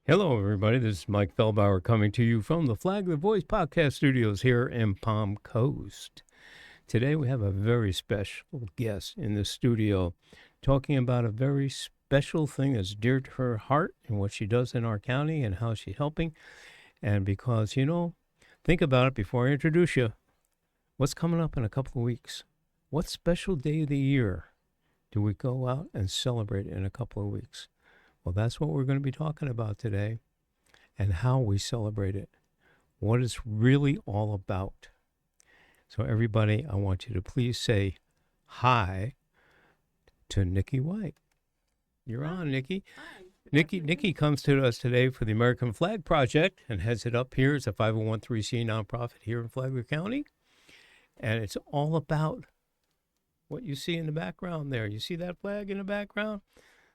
Hello, everybody. This is Mike Feldbauer coming to you from the Flag the Voice podcast studios here in Palm Coast. Today, we have a very special guest in the studio talking about a very special thing that's dear to her heart and what she does in our county and how she's helping. And because, think about it before I introduce you. What's coming up in a couple of weeks? What special day of the year do we go out and celebrate in a couple of weeks? Well, that's what we're going to be talking about today and how we celebrate it, what it's really all about. So, everybody, I want you to please say hi to Nikki White. You're on, Nikki. Hi. Nikki comes to us today for the American Flag Project and heads it up here. It's a 501(c) nonprofit here in Flagler County. And it's all about what you see in the background there. You see that flag in the background?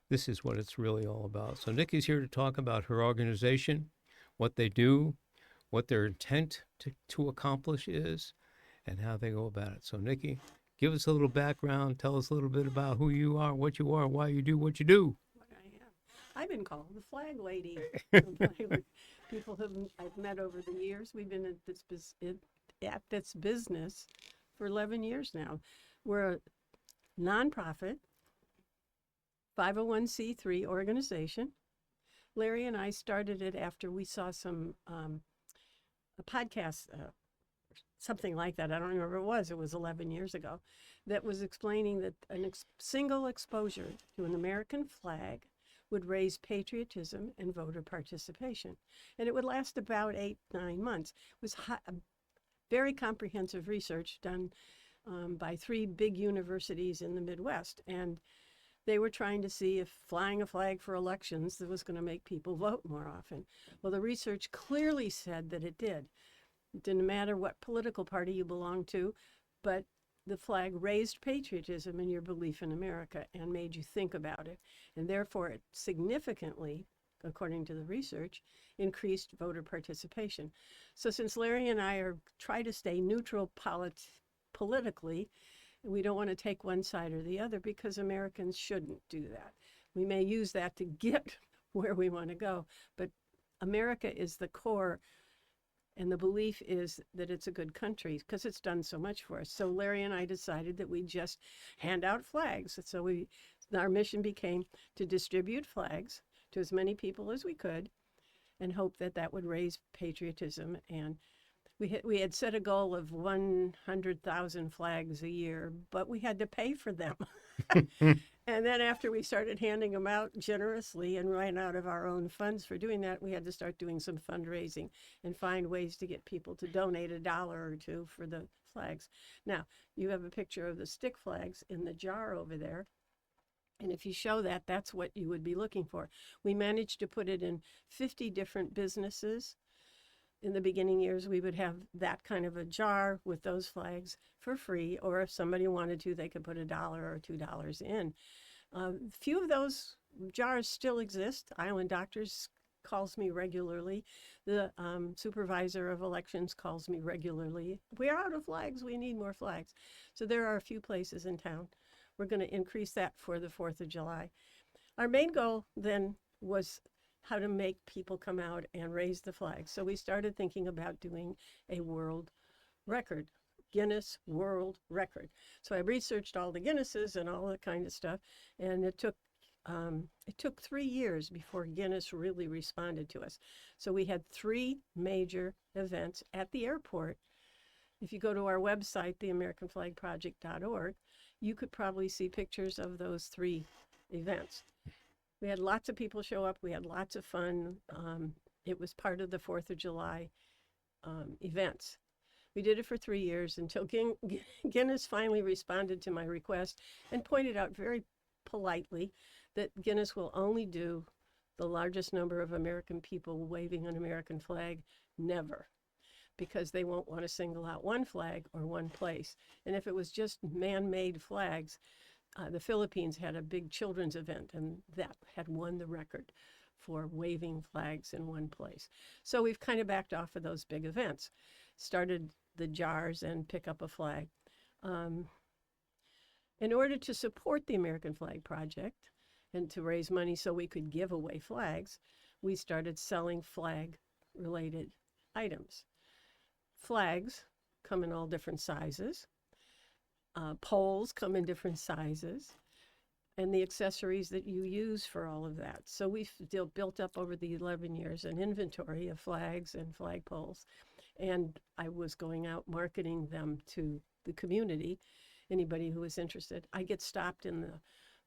This is what it's really all about. So Nikki's here to talk about her organization, what they do, what their intent to accomplish is, and how they go about it. So Nikki, give us a little background. Tell us a little bit about who you are, why you do what you do. What I am. I've been called the Flag Lady. People who I've met over the years. We've been at this business for 11 years now. We're a nonprofit 501(c)(3) organization. Larry and I started it after we saw some a podcast, something like that. I don't remember what it was. It was 11 years ago. That was explaining that a single exposure to an American flag would raise patriotism and voter participation. And it would last about 8-9 months. It was very comprehensive research done by 3 big universities in the Midwest. And they were trying to see if flying a flag for elections that was going to make people vote more often. Well, the research clearly said that it did. It didn't matter what political party you belonged to, but the flag raised patriotism and your belief in America and made you think about it. And therefore, it significantly, according to the research, increased voter participation. So since Larry and I try to stay neutral politically, we don't want to take one side or the other because Americans shouldn't do that. We may use that to get where we want to go, but America is the core, and the belief is that it's a good country because it's done so much for us. So Larry and I decided that we just hand out flags. So our mission became to distribute flags to as many people as we could and hope that that would raise patriotism. And we had set a goal of 100,000 flags a year, but we had to pay for them. And then after we started handing them out generously and ran out of our own funds for doing that, we had to start doing some fundraising and find ways to get people to donate $1 or $2 for the flags. Now, you have a picture of the stick flags in the jar over there. And if you show that, that's what you would be looking for. We managed to put it in 50 different businesses. In the beginning years, we would have that kind of a jar with those flags for free, or if somebody wanted to, they could put $1 or $2 in. Few of those jars still exist. Island Doctors calls me regularly. The supervisor of elections calls me regularly. We're out of flags. We need more flags. So there are a few places in town. We're going to increase that for the 4th of July. Our main goal then was how to make people come out and raise the flag. So we started thinking about doing a world record, Guinness World Record. So I researched all the Guinnesses and all that kind of stuff, and it took 3 years before Guinness really responded to us. So we had 3 major events at the airport. If you go to our website, theamericanflagproject.org, you could probably see pictures of those 3 events. We had lots of people show up. We had lots of fun. It was part of the 4th of July events. We did it for 3 years until Guinness finally responded to my request and pointed out very politely that Guinness will only do the largest number of American people waving an American flag, never, because they won't want to single out one flag or one place. And if it was just man-made flags, the Philippines had a big children's event, and that had won the record for waving flags in one place. So we've kind of backed off of those big events, started the jars and pick up a flag. In order to support the American Flag Project and to raise money so we could give away flags, we started selling flag-related items. Flags come in all different sizes. Poles come in different sizes, and the accessories that you use for all of that. So we've built up over the 11 years an inventory of flags and flagpoles. And I was going out marketing them to the community, anybody who was interested. I get stopped in the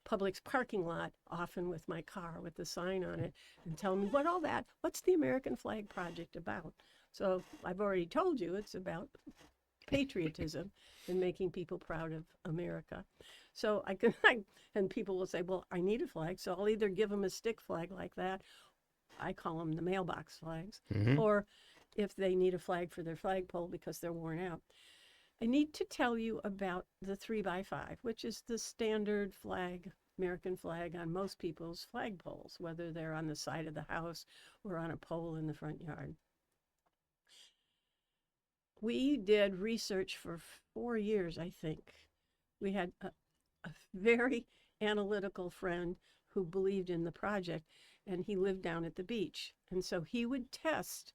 Publix parking lot, often with my car with the sign on it, and tell me what's the American Flag Project about? So I've already told you it's about patriotism and making people proud of America. So and people will say, well, I need a flag. So I'll either give them a stick flag like that. I call them the mailbox flags. Or if they need a flag for their flagpole because they're worn out. I need to tell you about the 3x5, which is the standard flag, American flag on most people's flagpoles, whether they're on the side of the house or on a pole in the front yard. We did research for 4 years, I think. We had a very analytical friend who believed in the project, and he lived down at the beach. And so he would test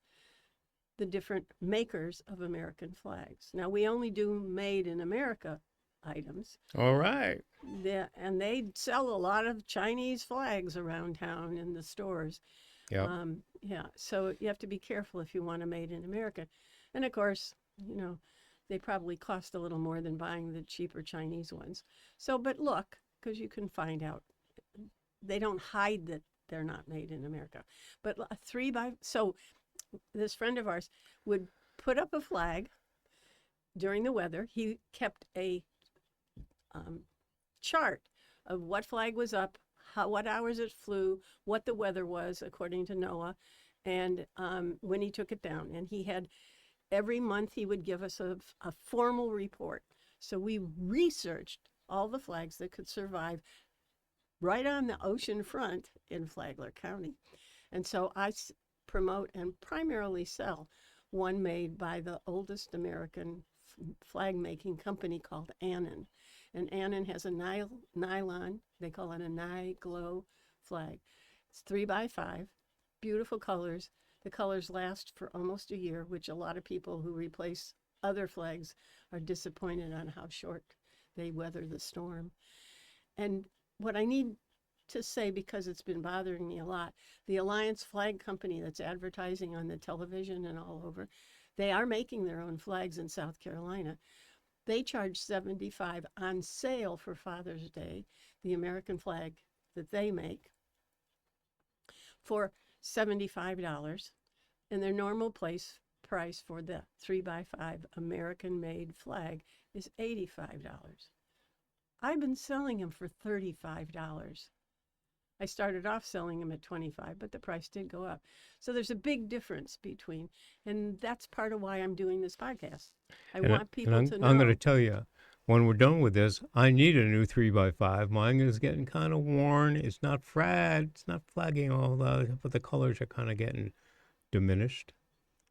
the different makers of American flags. Now, we only do made in America items. All right. And they sell a lot of Chinese flags around town in the stores. Yeah. Yeah, so you have to be careful if you want a made in America. And of course, they probably cost a little more than buying the cheaper Chinese ones. So, but look, because you can find out. They don't hide that they're not made in America. But so this friend of ours would put up a flag during the weather. He kept a chart of what flag was up, what hours it flew, what the weather was according to NOAA, and when he took it down. And he had, every month he would give us a formal report. So we researched all the flags that could survive right on the ocean front in Flagler County. And so I promote and primarily sell one made by the oldest American flag making company called Annan. And Annan has a nylon, they call it a Niglo flag. It's 3x5, beautiful colors. The colors last for almost a year, which a lot of people who replace other flags are disappointed on how short they weather the storm. And what I need to say, because it's been bothering me a lot, the Alliance Flag Company that's advertising on the television and all over, they are making their own flags in South Carolina. They charge $75 on sale for Father's Day, the American flag that they make, for $75. And their normal price for the 3x5 American-made flag is $85. I've been selling them for $35. I started off selling them at $25, but the price did go up. So there's a big difference between, and that's part of why I'm doing this podcast. I want people to know. I'm going to tell you, when we're done with this, I need a new 3x5. Mine is getting kind of worn. It's not it's not flagging all that, but the colors are kind of getting diminished.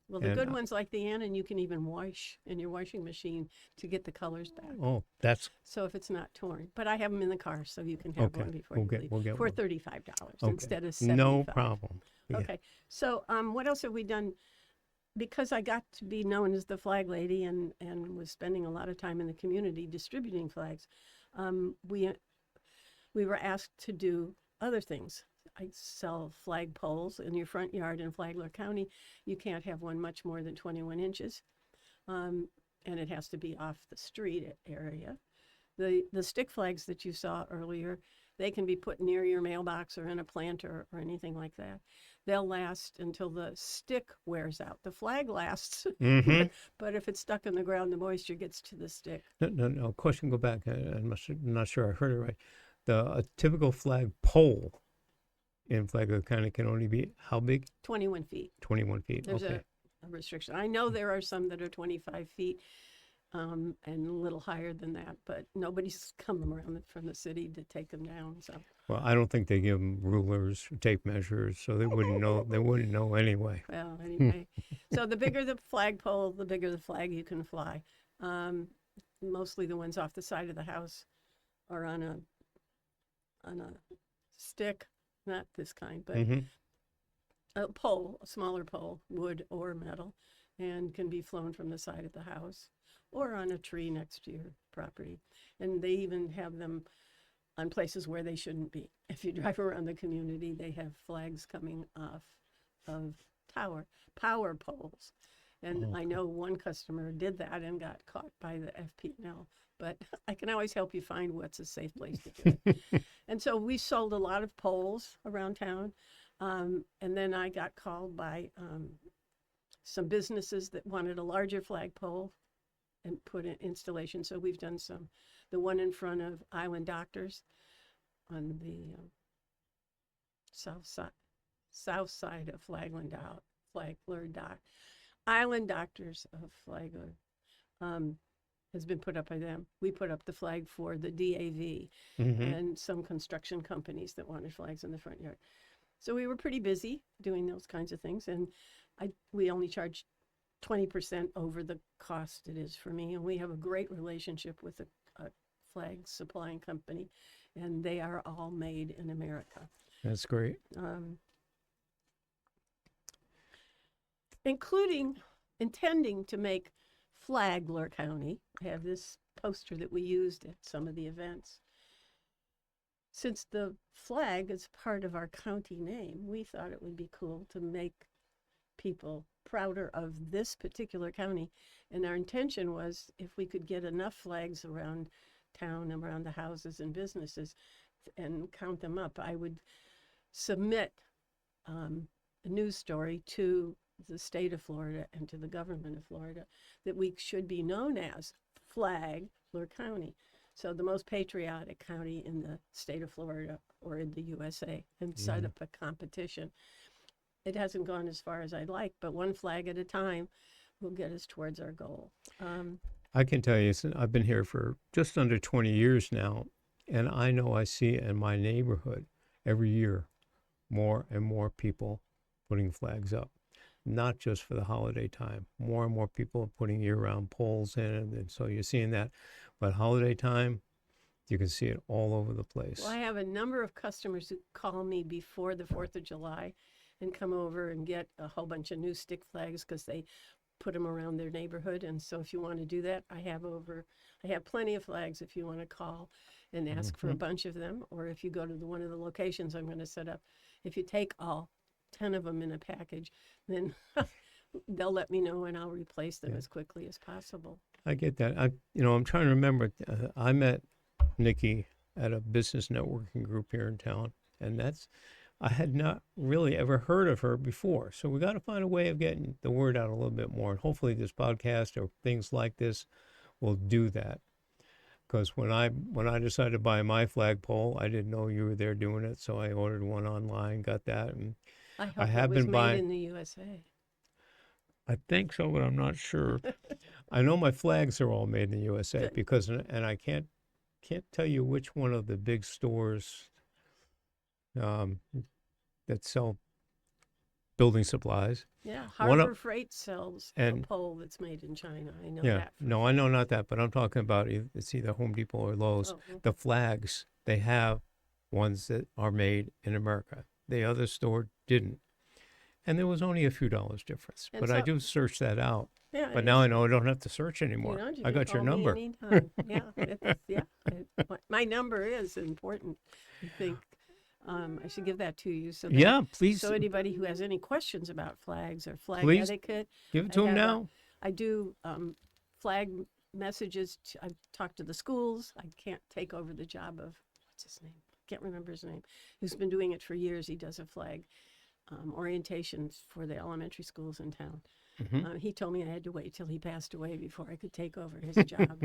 Well, the good ones like the Annan, you can even wash in your washing machine to get the colors back. Oh, that's... So if it's not torn. But I have them in the car, so you can have one before you leave. We'll get for one. $35 instead of $75. No problem. Yeah. Okay. So what else have we done? Because I got to be known as the flag lady and was spending a lot of time in the community distributing flags, we were asked to do other things. I sell flag poles in your front yard in Flagler County. You can't have one much more than 21 inches, and it has to be off the street area. The stick flags that you saw earlier, they can be put near your mailbox or in a planter or anything like that. They'll last until the stick wears out. The flag lasts, but if it's stuck in the ground, the moisture gets to the stick. No. Question, go back. I'm not sure I heard it right. A typical flag pole in Flagler County can only be how big? 21 feet. 21 feet. There's okay. a restriction. I know there are some that are 25 feet and a little higher than that, but nobody's come around from the city to take them down. So. Well, I don't think they give them rulers or tape measures, so they wouldn't know. They wouldn't know anyway. Well, anyway, so the bigger the flagpole, the bigger the flag you can fly. Mostly the ones off the side of the house are on a stick. Not this kind, but a pole, a smaller pole, wood or metal, and can be flown from the side of the house or on a tree next to your property. And they even have them on places where they shouldn't be. If you drive around the community, they have flags coming off of power poles. And I know one customer did that and got caught by the FPL, but I can always help you find what's a safe place to do it. And so we sold a lot of poles around town. And then I got called by some businesses that wanted a larger flagpole and put in installation. So we've done some. The one in front of Island Doctors on the south side of Flagler Dock. Island Doctors of Flagler has been put up by them. We put up the flag for the DAV and some construction companies that wanted flags in the front yard. So we were pretty busy doing those kinds of things, and we only charged 20% over the cost it is for me, and we have a great relationship with a flag supplying company, and they are all made in America. That's great. Including intending to make Flagler County. I have this poster that we used at some of the events. Since the flag is part of our county name, we thought it would be cool to make people prouder of this particular county. And our intention was if we could get enough flags around town, around the houses and businesses, and count them up, I would submit a news story to the state of Florida and to the government of Florida that we should be known as Flagler County. So the most patriotic county in the state of Florida or in the USA, and set up a competition. It hasn't gone as far as I'd like, but one flag at a time will get us towards our goal. I can tell you, I've been here for just under 20 years now, and I know I see in my neighborhood every year more and more people putting flags up, not just for the holiday time. More and more people are putting year-round poles in, and so you're seeing that. But holiday time, you can see it all over the place. Well, I have a number of customers who call me before the 4th of July and come over and get a whole bunch of new stick flags because they put them around their neighborhood. And so if you want to do that, I have plenty of flags if you want to call and ask for a bunch of them. Or if you go to one of the locations I'm going to set up, if you take all 10 of them in a package, then they'll let me know and I'll replace them as quickly as possible. I get that. I'm trying to remember. I met Nikki at a business networking group here in town, and I had not really ever heard of her before. So we got to find a way of getting the word out a little bit more. And hopefully this podcast or things like this will do that. Because when I decided to buy my flagpole, I didn't know you were there doing it, so I ordered one online, got that, and I hope I have it was been made buying. in the USA. I think so, but I'm not sure. I know my flags are all made in the USA. Good. Because, and I can't tell you which one of the big stores that sell building supplies. Yeah, One Harbor Freight sells a pole that's made in China. I know that. No, I know not that, but I'm talking about it's either Home Depot or Lowe's. Oh, okay. The flags, they have ones that are made in America. The other store didn't. And there was only a few dollars difference. And But I do search that out. Yeah, But now I know I don't have to search anymore. you I can got your call me number. anytime. My number is important. I think I should give that to you. So that, Please. So anybody who has any questions about flags or flag Please etiquette, give it to them now. I do flag messages. I talk to the schools. I can't take over the job of, what's his name? Can't remember his name. Who's been doing it for years. He does a flag orientations for the elementary schools in town. He told me I had to wait till he passed away before I could take over his job.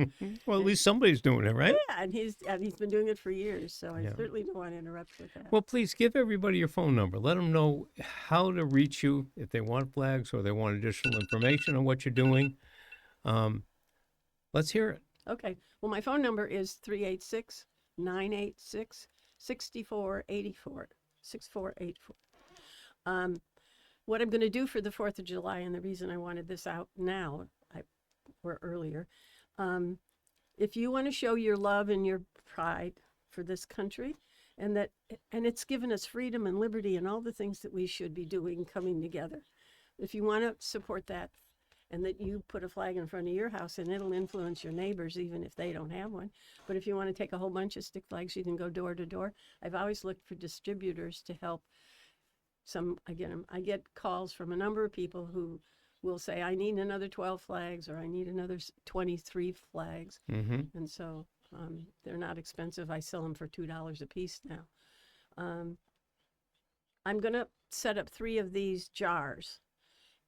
Well, at least somebody's doing it, right? Yeah, and he's been doing it for years, so I certainly don't want to interrupt with that. Well, please give everybody your phone number. Let them know how to reach you if they want flags or they want additional information on what you're doing. Let's hear it. Okay. Well, my phone number is 386-986-6484. 6484. What I'm going to do for the 4th of July, and the reason I wanted this out now, or earlier, if you want to show your love and your pride for this country, and it's given us freedom and liberty and all the things that we should be doing, coming together. If you want to support that, and that you put a flag in front of your house, and it'll influence your neighbors even if they don't have one. But if you want to take a whole bunch of stick flags, you can go door to door. I've always looked for distributors to help. I get calls from a number of people who will say, I need another 12 flags, or I need another 23 flags. Mm-hmm. And so they're not expensive. I sell them for $2 a piece now. I'm going to set up 3 of these jars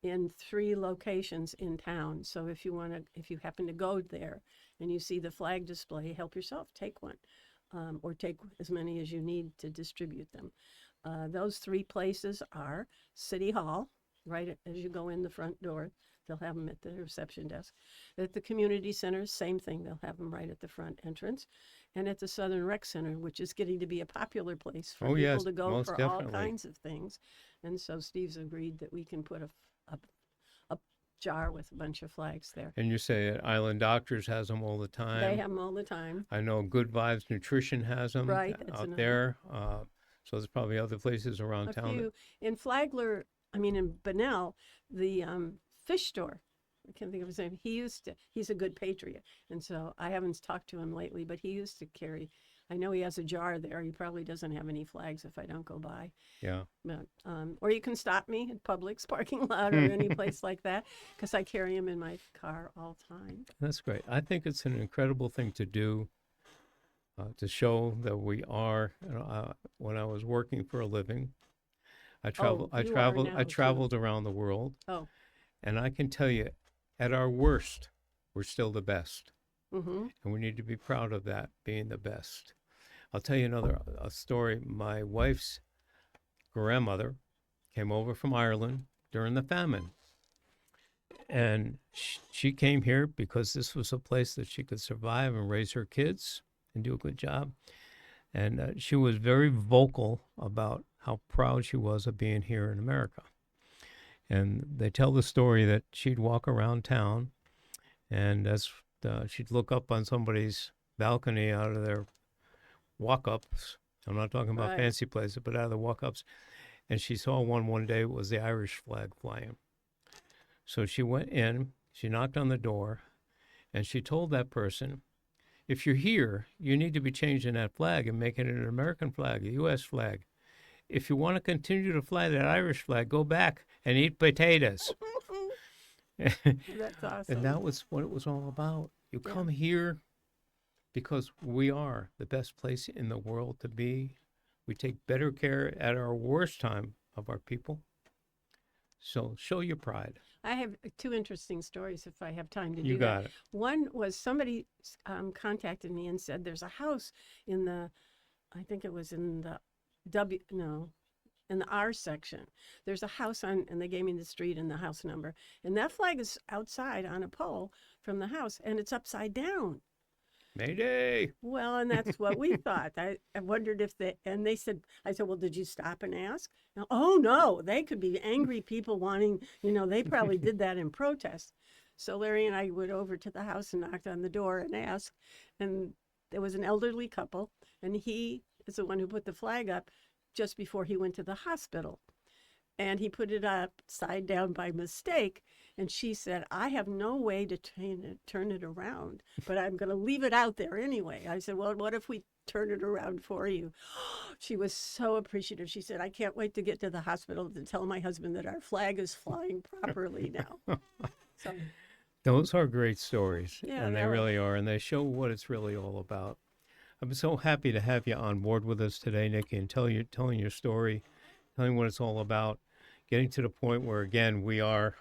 in 3 locations in town. So if you happen to go there and you see the flag display, help yourself, take one, or take as many as you need to distribute them. Those 3 places are City Hall, right as you go in the front door. They'll have them at the reception desk. At the community center, same thing. They'll have them right at the front entrance. And at the Southern Rec Center, which is getting to be a popular place for people to go for all kinds of things. And so Steve's agreed that we can put a jar with a bunch of flags there. And you say Island Doctors has them all the time. They have them all the time. I know Good Vibes Nutrition has them out there. So there's probably other places around town. In Flagler, in Bunnell, the fish store, I can't think of his name. He's a good patriot. And so I haven't talked to him lately, but he used to carry, I know he has a jar there. He probably doesn't have any flags if I don't go by. Yeah. But, or you can stop me at Publix parking lot or any place like that, because I carry them in my car all the time. That's great. I think it's an incredible thing to do, to show that we are. When I was working for a living, I traveled around the world. Oh. And I can tell you, at our worst, we're still the best. Mm-hmm. And we need to be proud of that, being the best. I'll tell you a story. My wife's grandmother came over from Ireland during the famine. And she came here because this was a place that she could survive and raise her kids and do a good job. And she was very vocal about how proud she was of being here in America. And they tell the story that she'd walk around town, and as she'd look up on somebody's balcony out of their walk-ups. I'm not talking about fancy places, but out of the walk-ups. And she saw one day, it was the Irish flag flying. So she went in, she knocked on the door, and she told that person, if you're here, you need to be changing that flag and making it an American flag, a U.S. flag. If you want to continue to fly that Irish flag, go back and eat potatoes. That's awesome. And that was what it was all about. You come here because we are the best place in the world to be. We take better care at our worst time of our people. So show your pride. I have 2 interesting stories if I have time to do that. You got it. One was somebody contacted me and said there's a house in I think it was in the in the R section. There's a house and they gave me the street and the house number. And that flag is outside on a pole from the house, and it's upside down. Mayday. Well, and that's what we thought. I wondered if I said, well, did you stop and ask? No, oh, no, they could be angry people wanting, they probably did that in protest. So Larry and I went over to the house and knocked on the door and asked. And there was an elderly couple, and he is the one who put the flag up just before he went to the hospital. And he put it upside down by mistake. And she said, I have no way to turn it around, but I'm going to leave it out there anyway. I said, well, what if we turn it around for you? She was so appreciative. She said, I can't wait to get to the hospital to tell my husband that our flag is flying properly now. So, those are great stories, yeah, and they really are, and they show what it's really all about. I'm so happy to have you on board with us today, Nikki, and telling your story, telling what it's all about, getting to the point where, again, we are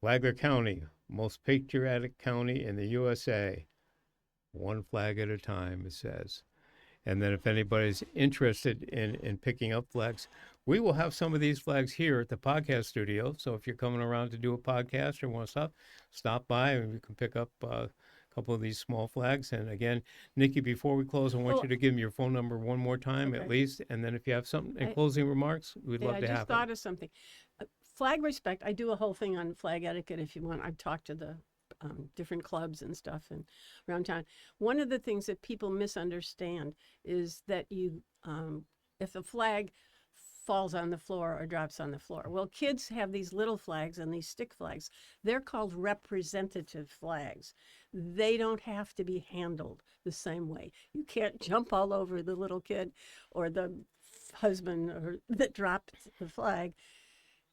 Flagler County, most patriotic county in the USA. One flag at a time, it says. And then if anybody's interested in picking up flags, we will have some of these flags here at the podcast studio. So if you're coming around to do a podcast or want to stop by and you can pick up a couple of these small flags. And again, Nikki, before we close, I want you to give me your phone number one more time at least. And then if you have something in closing remarks, we'd love to have it. I just thought of something. Flag respect, I do a whole thing on flag etiquette if you want. I've talked to the different clubs and stuff and around town. One of the things that people misunderstand is that if a flag falls on the floor or drops on the floor. Well, kids have these little flags and these stick flags. They're called representative flags. They don't have to be handled the same way. You can't jump all over the little kid or the husband that dropped the flag.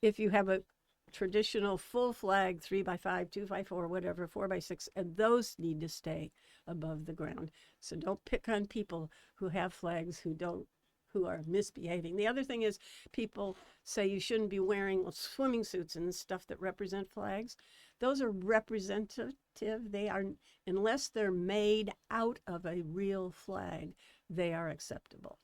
If you have a traditional full flag, 3x5, 2x4, whatever, 4x6, and those need to stay above the ground. So don't pick on people who have flags who are misbehaving. The other thing is people say you shouldn't be wearing swimming suits and stuff that represent flags. Those are representative. They are, unless they're made out of a real flag, they are acceptable.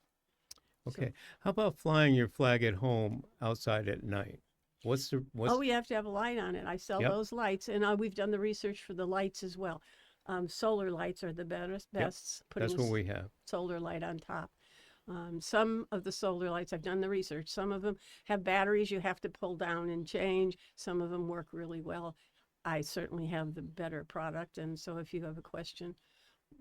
Okay. How about flying your flag at home outside at night? What's Oh, we have to have a light on it. I sell Yep. those lights, and we've done the research for the lights as well. Solar lights are the best. Yep. Putting That's what we have. solar light on top. Some of the solar lights, I've done the research. Some of them have batteries you have to pull down and change. Some of them work really well. I certainly have the better product, and so if you have a question,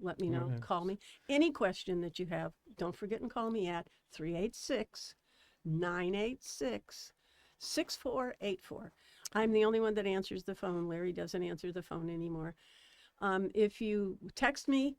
let me know. Okay. Call me. Any question that you have, don't forget and call me at 386-986-6484. I'm the only one that answers the phone. Larry doesn't answer the phone anymore. If you text me,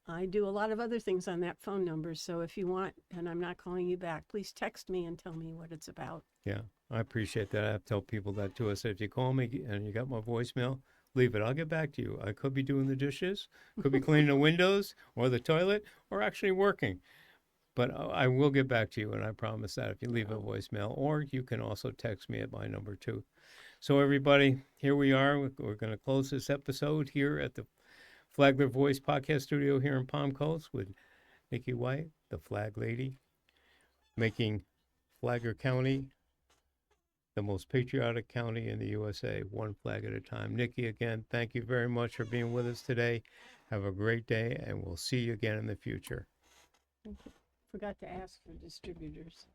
I do a lot of other things on that phone number. So if you want, and I'm not calling you back, please text me and tell me what it's about. Yeah, I appreciate that. I have to tell people that too. I said, if you call me and you got my voicemail, leave it. I'll get back to you. I could be doing the dishes, could be cleaning the windows or the toilet, or actually working. But I will get back to you, and I promise that if you leave a voicemail, or you can also text me at my number too. So everybody, here we are. We're going to close this episode here at the Flagler Voice Podcast Studio here in Palm Coast with Nikki White, the Flag Lady, making Flagler County the most patriotic county in the USA, one flag at a time. Nikki, again, thank you very much for being with us today. Have a great day, and we'll see you again in the future. Forgot to ask for distributors.